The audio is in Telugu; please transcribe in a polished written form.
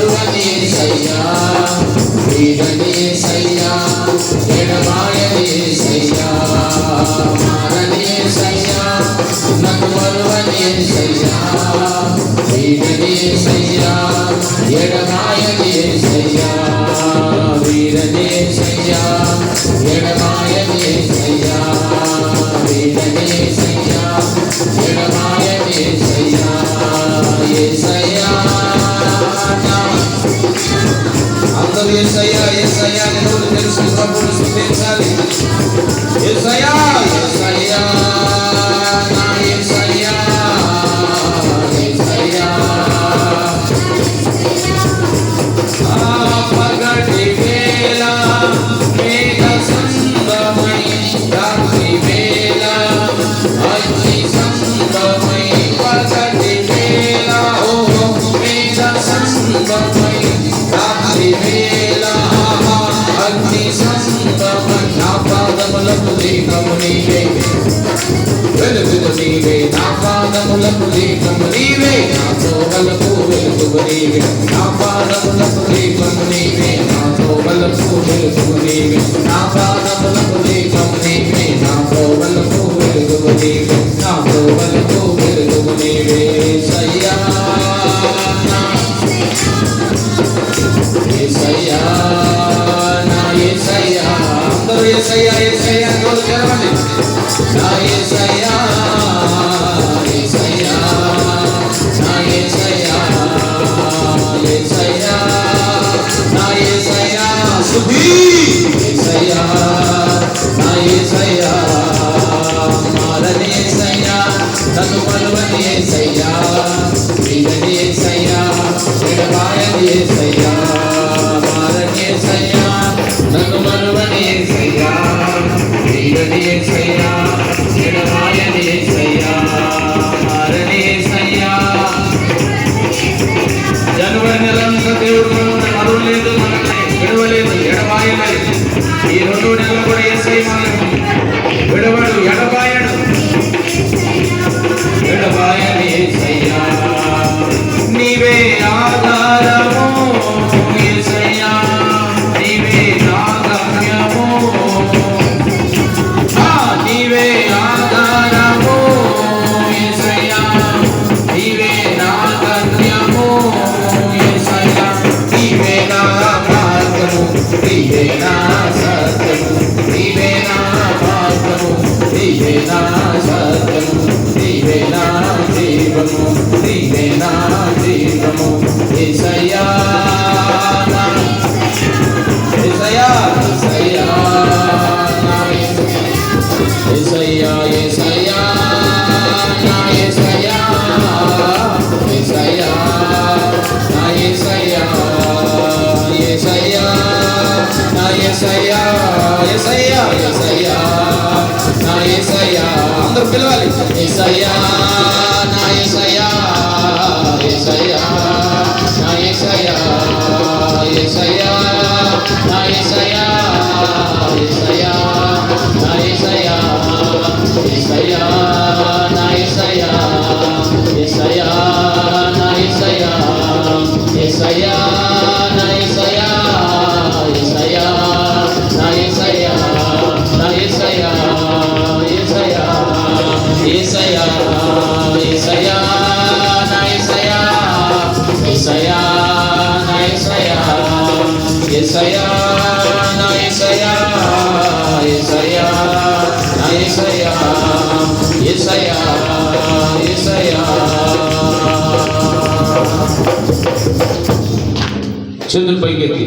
మరువని యేసయ్యా, వీడని యేసయ్యా, ఎడబాయని యేసయ్యా, మారని యేసయ్యా, నన్ను మరువని యేసయ్యా, వీడని యేసయ్యా, ఎడబాయని యేసయ్యా, వీడని యేసయ్యా, ఎడబాయని యేసయ్యా, వీడని యేసయ్యా, ఎడబాయని యేసయ్యా, యేసయ్యా. అందరూ యేసయ్యా యేసయ్యా నేను తెలుసు ప్రభువును స్తుతించాలి. యేసయ్యా యేసయ్యా నా యేసయ్యా, యేసయ్యా పగటి వేళ మేఘ సంగమై, రాత్రి వేళ అగ్ని సంగమై, పగటి వేళ మేఘ సంగమై, రాత్రి వేళ అగ్ని సంగమై, నా పాదములకు దీపము నీవే, వెలుగులు నీవే, నా పాదములకు దీపము నీవే, నా త్రోవలకు వెలుగు నీవే, నా పాదములకు దీపము నీవే, నా త్రోవలకు వెలుగు నీవే, నా పాదములకు దీపము నీవే, నా త్రోవలకు వెలుగు నీవే, నా త్రోవలకు వెలుగు నీవే. యేసయ్యా యేసయ్యా నా యేసయ్యా, అందరూ యేసయ్యా యేసయ్యా నోరు తెరవండి. నా యేసయ్యా యేసయ్యా నా యేసయ్యా, యేసయ్యా నా యేసయ్యా, సుధీ యేసయ్యా నా యేసయ్యా, మారని యేసయ్యా, నన్ను మరువని యేసయ్యా, వీడని యేసయ్యా, ఎడబాయని యేసయ్యా, మారని యేసయ్యా, నన్ను మరువని యేసయ్యా, వీడని యేసయ్యా, ఎడబాయని యేసయ్యా, మారని యేసయ్యా. జనవరి నెలంతా దేవుడు మనల్ని మరువలేదు, మనల్ని విడవలేదు, ఎడబాయలేదు. ఈ 2 నెలలు కూడా యేసయ్య మనల్ని విడవడు, ఎడబాయడు. ఎడబాయని యేసయ్యా, నీవే ఆధారము యేసయ్యా, నీవే నా గమ్యము, నీవే ఆధారము యేసయ్యా, నీవే నా గమ్యము యేసయ్యా, నీవే నా మార్గము, నీవే నా సత్యము, నీవే నా మార్గము, నీవే నా సత్యము, నీవే నా జీవము, నీవే నా జీవము. యేసయ్యా యేసయ్యా యేసయ్యా యేసయ్యా, యేసయ్యా నా యేసయ్యా, యేసయ్యా నా యేసయ్యా, యేసయ్యా నా యేసయ్యా, యేసయ్యా యేసయ్యా నా యేసయ్యా, అందరూ పిలవాలి. యేసయ్యా నా యేసయ్యా, యేసయ్యా నా యేసయ్యా, యేసయ్యా నా యేసయ్యా, యేసయ్యా నా యేసయ్యా, యేసయ్యా నా యేసయ్యా, యేసయ్యా నా యేసయ్యా, యేసయ్యా నా యేసయ్యా, యేసయ్యా నా యేసయ్యా, నా యేసయ్యా, యేసయ్యా యేసయ్యా, యేసయ్యా నా యేసయ్యా, యేసయ్యా నా యేసయ్యా, యేసయ్యా నా యేసయ్యా, యేసయ్యా నా యేసయ్యా, యేసయ్యా యేసయ్యా. చేతులు పైకెత్తి